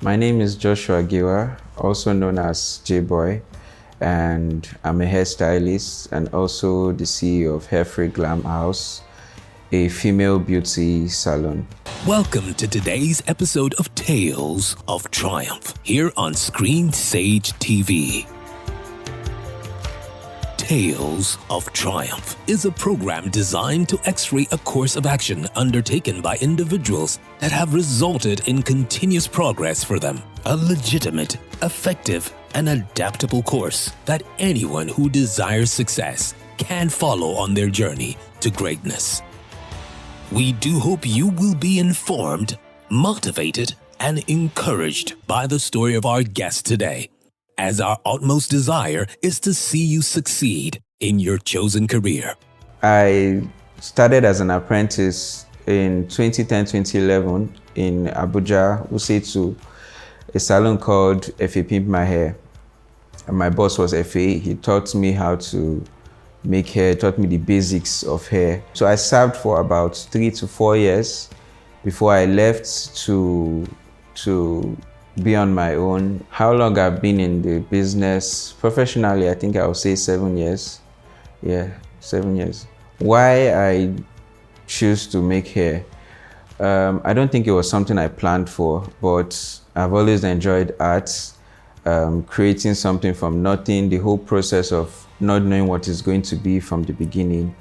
My name is Joshua Giwa, also known as JBoy, and I'm a hairstylist and also the CEO of Glam House, a female beauty salon. Welcome to today's episode of Tales of Triumph here on SCREENSAGE TV. Tales of Triumph is a program designed to x-ray a course of action undertaken by individuals that have resulted in continuous progress for them. A legitimate, effective, and adaptable course that anyone who desires success can follow on their journey to greatness. We do hope you will be informed, motivated, and encouraged by the story of our guest today, as our utmost desire is to see you succeed in your chosen career. I started as an apprentice in 2010-2011 in Abuja, Usetu, a salon called Pimp My Hair. And my boss was FA. He taught me how to make hair, taught me the basics of hair. So I served for about 3 to 4 years before I left to be on my own. How long I've been in the business professionally, I think I would say 7 years. Yeah, 7 years. Why I choose to make hair? I don't think it was something I planned for, but I've always enjoyed art, creating something from nothing, the whole process of not knowing what it's going to be from the beginning.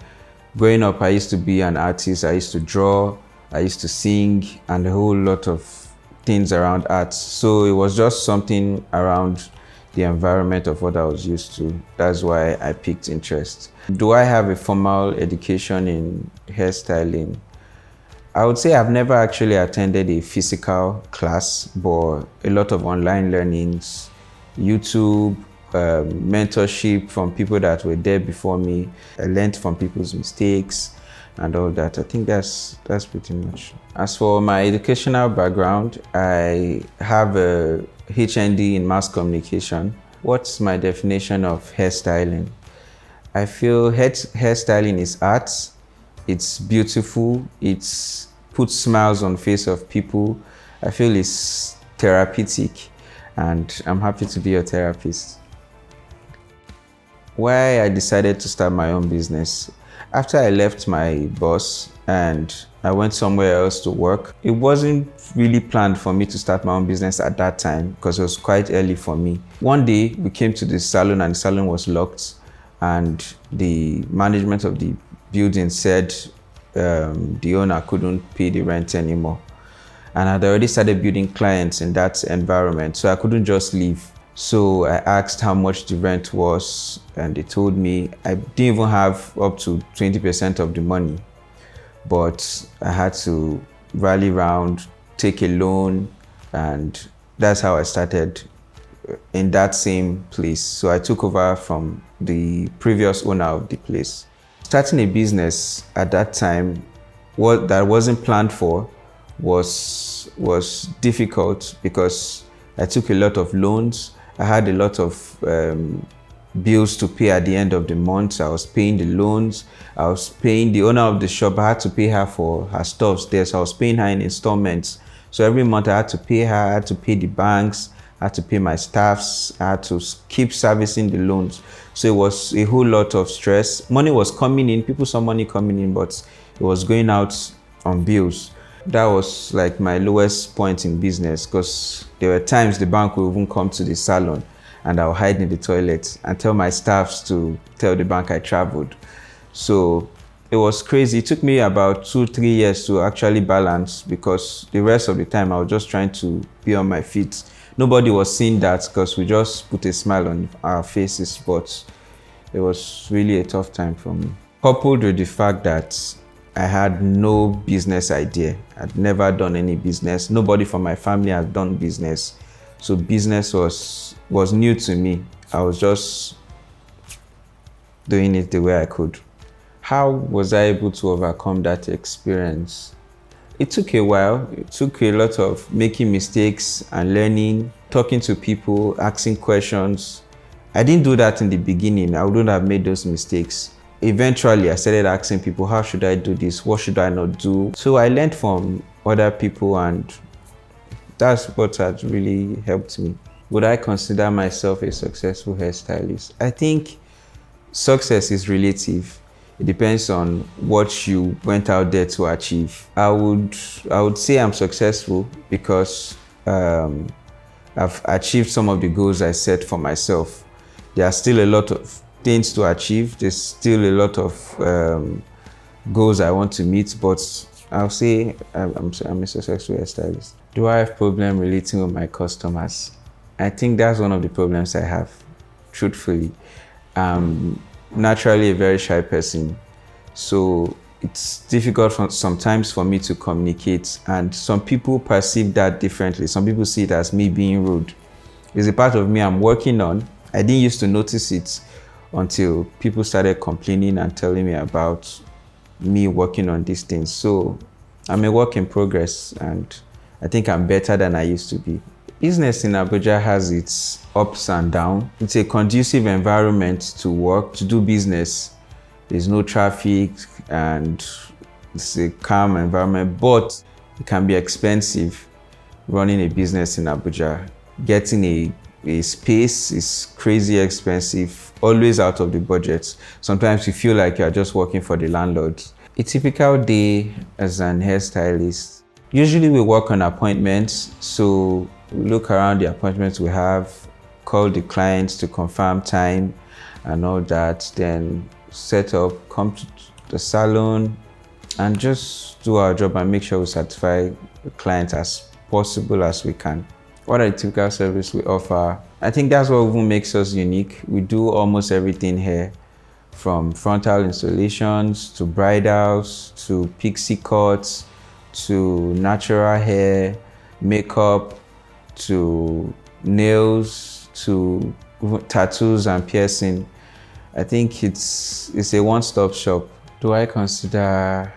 Growing up, I used to be an artist. I used to draw, I used to sing, and a whole lot of things around art. So it was just something around the environment of what I was used to. That's why I picked interest. Do I have a formal education in hairstyling? I would say I've never actually attended a physical class, but a lot of online learnings, YouTube, mentorship from people that were there before me. I learned from people's mistakes and all that. I think that's pretty much. As for my educational background, I have a HND in mass communication. What's my definition of hairstyling? I feel hairstyling is art. It's beautiful. It puts smiles on the face of people. I feel it's therapeutic, and I'm happy to be a therapist. Why I decided to start my own business. After I left my boss and I went somewhere else to work, it wasn't really planned for me to start my own business at that time because it was quite early for me. One day we came to the salon and the salon was locked, and the management of the building said the owner couldn't pay the rent anymore. And I'd already started building clients in that environment, so I couldn't just leave. So I asked how much the rent was, and they told me I didn't even have up to 20% of the money. But I had to rally around, take a loan, and that's how I started in that same place. So I took over from the previous owner of the place. Starting a business at that time, what that wasn't planned for was difficult because I took a lot of loans. I had a lot of bills to pay at the end of the month. I was paying the loans. I was paying the owner of the shop. I had to pay her for her stuff there. So I was paying her in installments. So every month I had to pay her. I had to pay the banks. I had to pay my staffs. I had to keep servicing the loans. So it was a whole lot of stress. Money was coming in. People saw money coming in, but it was going out on bills. That was like my lowest point in business because there were times the bank would even come to the salon and I'll hide in the toilet and tell my staffs to tell the bank I traveled. So it was crazy. It took me about 2-3 years to actually balance because the rest of the time I was just trying to be on my feet. Nobody was seeing that because we just put a smile on our faces, but it was really a tough time for me. Coupled with the fact that I had no business idea. I'd never done any business. Nobody from my family had done business. So business was new to me. I was just doing it the way I could. How was I able to overcome that experience? It took a while. It took a lot of making mistakes and learning, talking to people, asking questions. I didn't do that in the beginning. I wouldn't have made those mistakes. Eventually, I started asking people, how should I do this? What should I not do? So I learned from other people and That's what has really helped me. Would I consider myself a successful hairstylist? I think success is relative. It depends on what you went out there to achieve. I would say I'm successful because I've achieved some of the goals I set for myself. There are still a lot of things to achieve. There's still a lot of goals I want to meet, but I'll say I'm a successful hairstylist. Do I have problem relating with my customers? I think that's one of the problems I have, truthfully. Naturally a very shy person, so it's difficult sometimes for me to communicate, and some people perceive that differently. Some people see it as me being rude. It's a part of me I'm working on. I didn't used to notice it until people started complaining and telling me about me working on these things. So I'm a work in progress, and I think I'm better than I used to be. Business in Abuja has its ups and downs. It's a conducive environment to work, to do business. There's no traffic and it's a calm environment, but it can be expensive running a business in Abuja. Getting a space is crazy expensive, always out of the budget. Sometimes you feel like you're just working for the landlord. A typical day as an hairstylist, usually we work on appointments, so we look around the appointments we have, call the clients to confirm time and all that, then set up, come to the salon and just do our job and make sure we satisfy the client as possible as we can. What are the typical services we offer? I think that's what even makes us unique. We do almost everything here, from frontal installations to bridals to pixie cuts to natural hair, makeup, to nails, to tattoos and piercing. I think it's a one-stop shop. Do I consider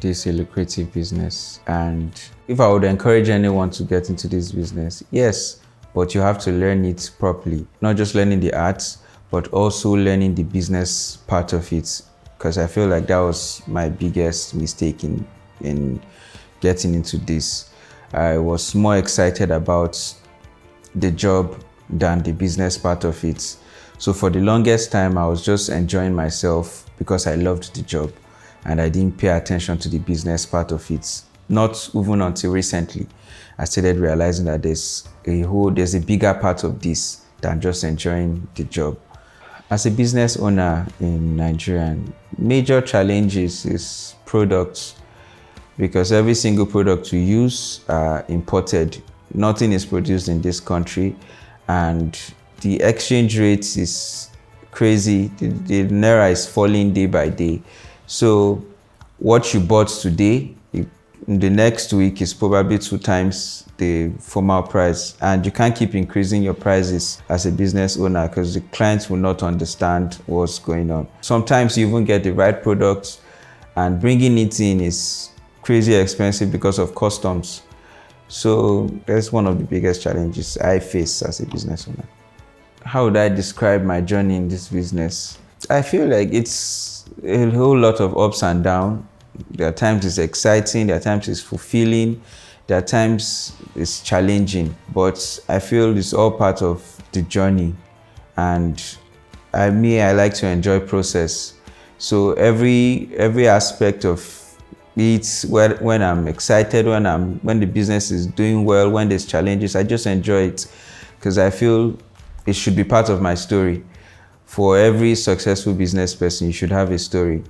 this a lucrative business? And if I would encourage anyone to get into this business, yes, but you have to learn it properly. Not just learning the arts, but also learning the business part of it. Because I feel like that was my biggest mistake in getting into this. I was more excited about the job than the business part of it. So for the longest time, I was just enjoying myself because I loved the job and I didn't pay attention to the business part of it. Not even until recently, I started realizing that there's a bigger part of this than just enjoying the job. As a business owner in Nigeria, major challenges is products, because every single product we use are imported. Nothing is produced in this country, and the exchange rate is crazy. The naira is falling day by day. So what you bought today, in the next week is probably 2 times the former price, and you can't keep increasing your prices as a business owner because the clients will not understand what's going on. Sometimes you even get the right product and bringing it in is crazy expensive because of customs. So that's one of the biggest challenges I face as a business owner. How would I describe my journey in this business? I feel like it's a whole lot of ups and downs. There are times it's exciting, there are times it's fulfilling, there are times it's challenging, but I feel it's all part of the journey. And I like to enjoy process. So every aspect of it, when I'm excited, when the business is doing well, when there's challenges, I just enjoy it because I feel it should be part of my story. For every successful business person, you should have a story.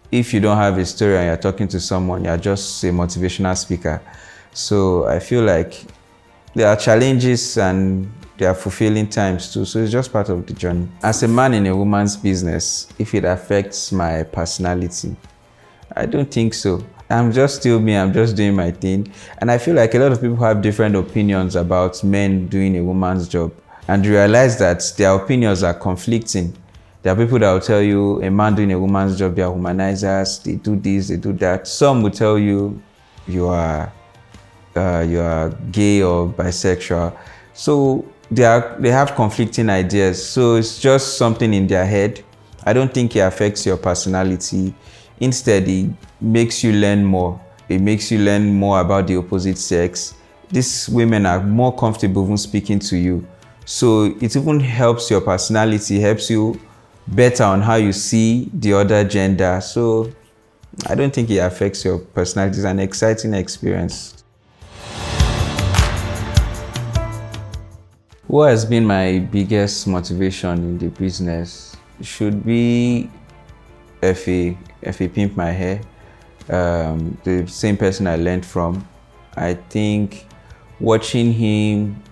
If you don't have a story and you're talking to someone, you're just a motivational speaker. So I feel like there are challenges and there are fulfilling times too. So it's just part of the journey. As a man in a woman's business, if it affects my personality, I don't think so. I'm just still me, I'm just doing my thing. And I feel like a lot of people have different opinions about men doing a woman's job. And you realize that their opinions are conflicting. There are people that will tell you a man doing a woman's job, they are humanizers, they do this, they do that. Some will tell you you are gay or bisexual. So they have conflicting ideas. So it's just something in their head. I don't think it affects your personality. Instead, it makes you learn more. It makes you learn more about the opposite sex. these women are more comfortable even speaking to you. So it even helps your personality, helps you better on how you see the other gender. So I don't think it affects your personality. It's an exciting experience. What has been my biggest motivation in the business? It should be F.A. Pimp My Hair, the same person I learned from. I think watching him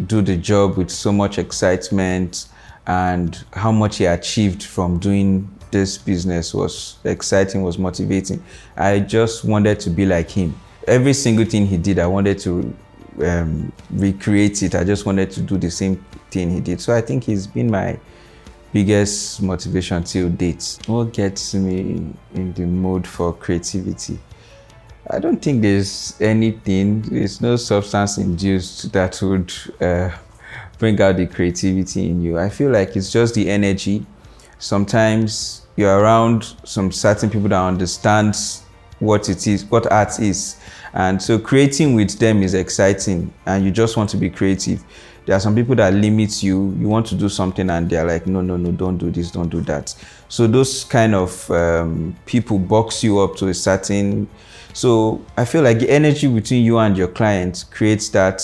do the job with so much excitement and how much he achieved from doing this business was exciting, was motivating. I just wanted to be like him. Every single thing he did, I wanted to recreate it. I just wanted to do the same thing he did. So I think he's been my biggest motivation till date. What gets me in the mood for creativity? I don't think there's anything, there's no substance induced that would bring out the creativity in you. I feel like it's just the energy. Sometimes you're around some certain people that understand what it is, what art is. And so creating with them is exciting and you just want to be creative. There are some people that limit you. You want to do something and they're like, no, don't do this, don't do that. So those kind of people box you up to a certain. So I feel like the energy between you and your client creates that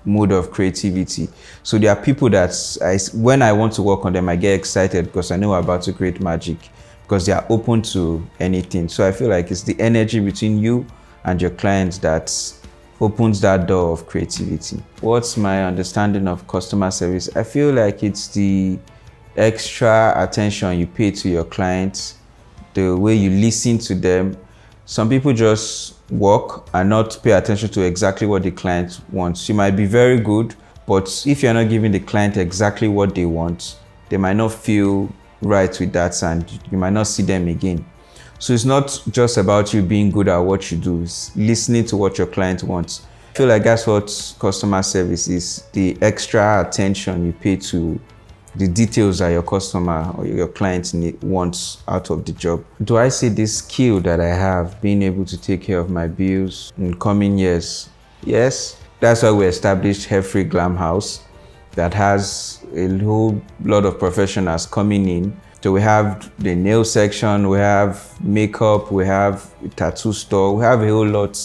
mode of creativity. So there are people that when I want to work on them, I get excited because I know I'm about to create magic because they are open to anything. So I feel like it's the energy between you and your clients that opens that door of creativity. What's my understanding of customer service? I feel like it's the extra attention you pay to your clients, the way you listen to them. Some people just work and not pay attention to exactly what the client wants. You might be very good, but if you're not giving the client exactly what they want, they might not feel right with that and you might not see them again. So it's not just about you being good at what you do, it's listening to what your client wants. I feel like that's what customer service is, the extra attention you pay to the details that your customer or your client wants out of the job. Do I see this skill that I have, being able to take care of my bills in coming years? Yes, that's why we established Hair-Free Glam House that has a whole lot of professionals coming in. So we have the nail section, we have makeup, we have a tattoo store, we have a whole lot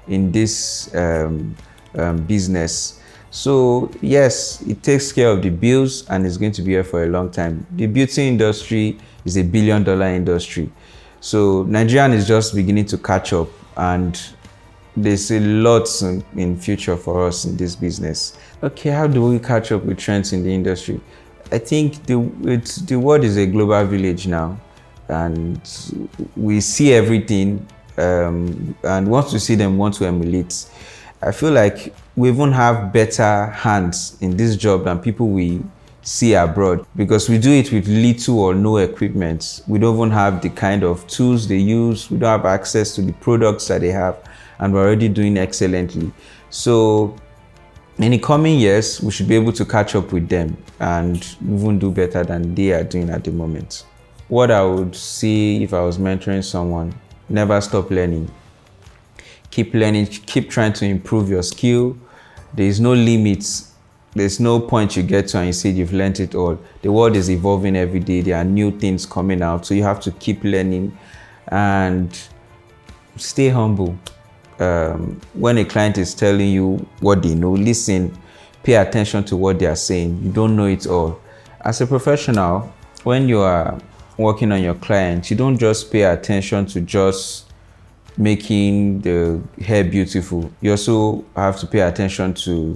in this business. So yes, it takes care of the bills and it's going to be here for a long time. The beauty industry is $1 billion industry. So Nigerian is just beginning to catch up and there's a lot in future for us in this business. Okay, how do we catch up with trends in the industry? I think the world is a global village now and we see everything and once we see them, want to emulate. I feel like we even have better hands in this job than people we see abroad because we do it with little or no equipment. We don't even have the kind of tools they use. We don't have access to the products that they have and we're already doing excellently. So in the coming years, we should be able to catch up with them and even do better than they are doing at the moment. What I would say if I was mentoring someone, never stop learning. Keep learning, keep trying to improve your skill. There is no limits. There's no point you get to and you say you've learned it all. The world is evolving every day. There are new things coming out. So you have to keep learning and stay humble. When a client is telling you what they know, listen, pay attention to what they are saying. You don't know it all. As a professional, when you are working on your client, you don't just pay attention to just making the hair beautiful. You also have to pay attention to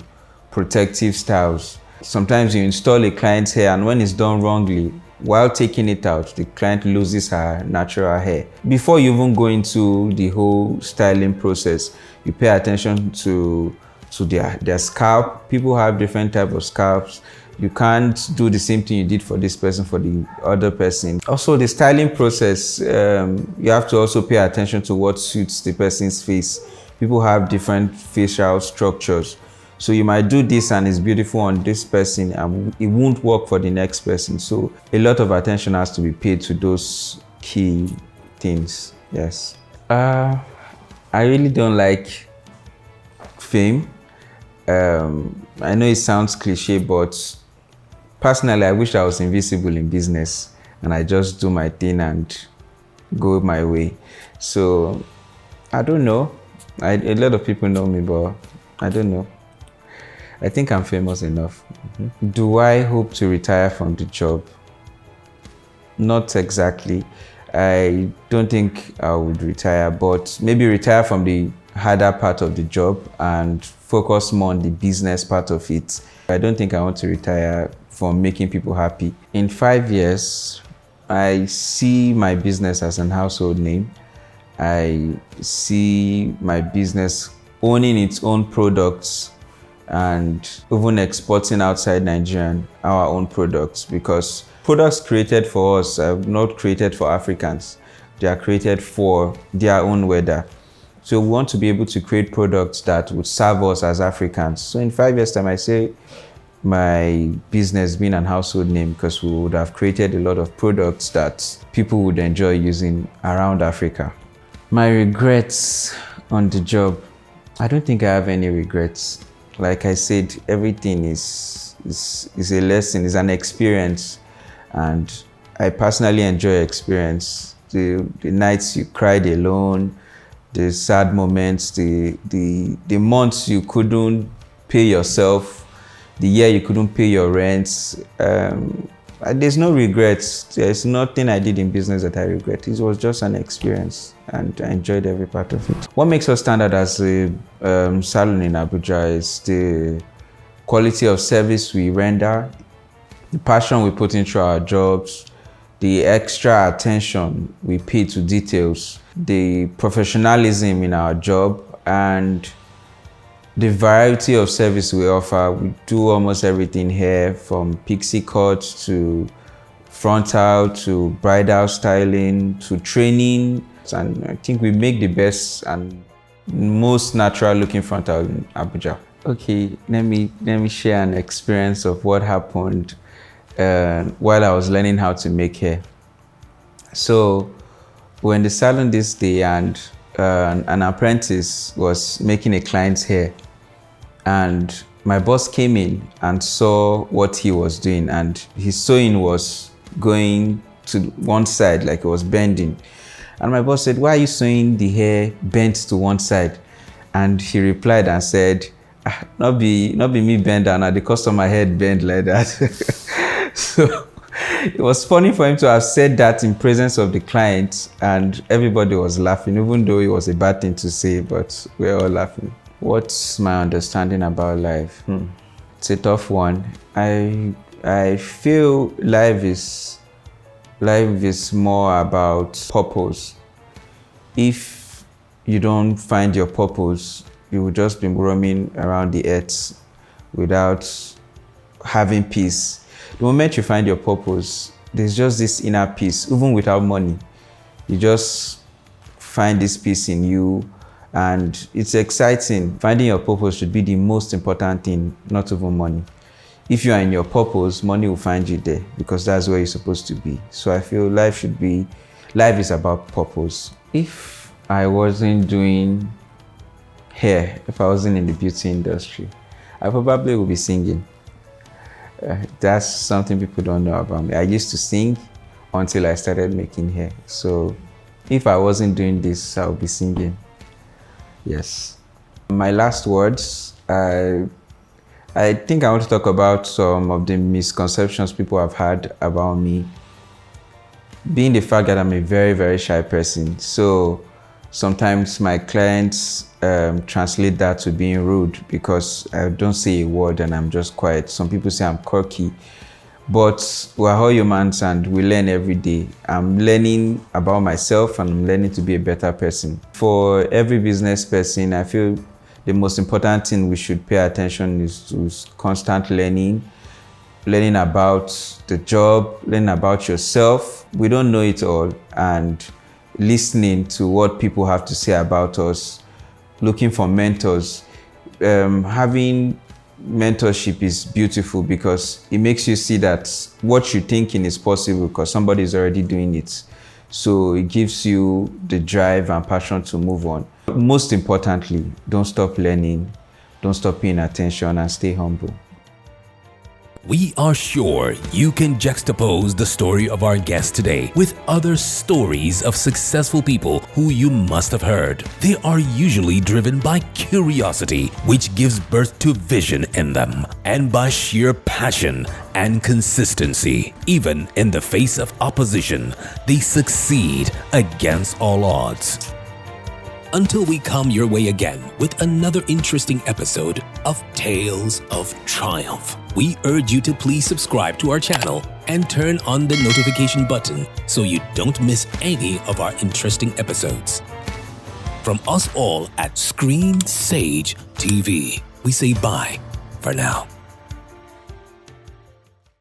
protective styles. Sometimes you install a client's hair and when it's done wrongly, while taking it out, the client loses her natural hair. Before you even go into the whole styling process, you pay attention to their scalp. People have different types of scalps. You can't do the same thing you did for this person for the other person. Also, the styling process, you have to also pay attention to what suits the person's face. People have different facial structures. So you might do this and it's beautiful on this person and it won't work for the next person. So a lot of attention has to be paid to those key things, yes. I really don't like fame. I know it sounds cliche, but personally, I wish I was invisible in business and I just do my thing and go my way. So I don't know. A lot of people know me, but I don't know. I think I'm famous enough. Do I hope to retire from the job? Not exactly. I don't think I would retire, but maybe retire from the harder part of the job and focus more on the business part of it. I don't think I want to retire from making people happy. In 5 years, I see my business as an household name. I see my business owning its own products and even exporting outside Nigeria our own products, because products created for us are not created for Africans. They are created for their own weather. So we want to be able to create products that would serve us as Africans. So in 5 years' time, I say my business being an household name, because we would have created a lot of products that people would enjoy using around Africa. My regrets on the job, I don't think I have any regrets. Like I said, everything is a lesson, is an experience, and I personally enjoy experience. The nights you cried alone, the sad moments, the months you couldn't pay yourself, the year you couldn't pay your rents. There's no regrets. There's nothing I did in business that I regret. It was just an experience, and I enjoyed every part of it. What makes us stand out as a salon in Abuja is the quality of service we render, the passion we put into our jobs, the extra attention we pay to details, the professionalism in our job, and the variety of service we offer. We do almost everything here, from pixie cuts to frontal to bridal styling to training. And I think we make the best and most natural looking frontal in Abuja. Okay, let me share an experience of what happened while I was learning how to make hair. So we're in the salon this day, and an apprentice was making a client's hair, and my boss came in and saw what he was doing, and his sewing was going to one side, like it was bending. And my boss said, "Why are you sewing the hair bent to one side?" And he replied and said, not be me bend down, the customer head bend like that." So it was funny for him to have said that in presence of the client, and everybody was laughing, even though it was a bad thing to say, but we're all laughing. What's my understanding about life? It's a tough one. I feel life is more about purpose. If you don't find your purpose, you will just be roaming around the earth without having peace. The moment you find your purpose, there's just this inner peace, even without money. You just find this peace in you, and it's exciting. Finding your purpose should be the most important thing, not even money. If you are in your purpose, money will find you there, because that's where you're supposed to be. So I feel life is about purpose. If I wasn't doing hair, if I wasn't in the beauty industry, I probably would be singing. That's something people don't know about me. I used to sing until I started making hair. So if I wasn't doing this, I would be singing. Yes. My last words, I think I want to talk about some of the misconceptions people have had about me. Being the fact that I'm a very, very shy person. So sometimes my clients translate that to being rude, because I don't say a word and I'm just quiet. Some people say I'm quirky, but we're all humans and we learn every day. I'm learning about myself and I'm learning to be a better person. For every business person, I feel the most important thing we should pay attention is to constant learning about the job, learning about yourself. We don't know it all, and listening to what people have to say about us, looking for mentors. Having mentorship is beautiful, because it makes you see that what you're thinking is possible because somebody is already doing it. So it gives you the drive and passion to move on. Most importantly, don't stop learning. don't stop paying attention and stay humble. We are sure you can juxtapose the story of our guest today with other stories of successful people who you must have heard. They are usually driven by curiosity, which gives birth to vision in them, and by sheer passion and consistency. Even in the face of opposition, they succeed against all odds. Until we come your way again with another interesting episode of Tales of Triumph, we urge you to please subscribe to our channel and turn on the notification button so you don't miss any of our interesting episodes. From us all at SCREENSAGE TV, we say bye for now.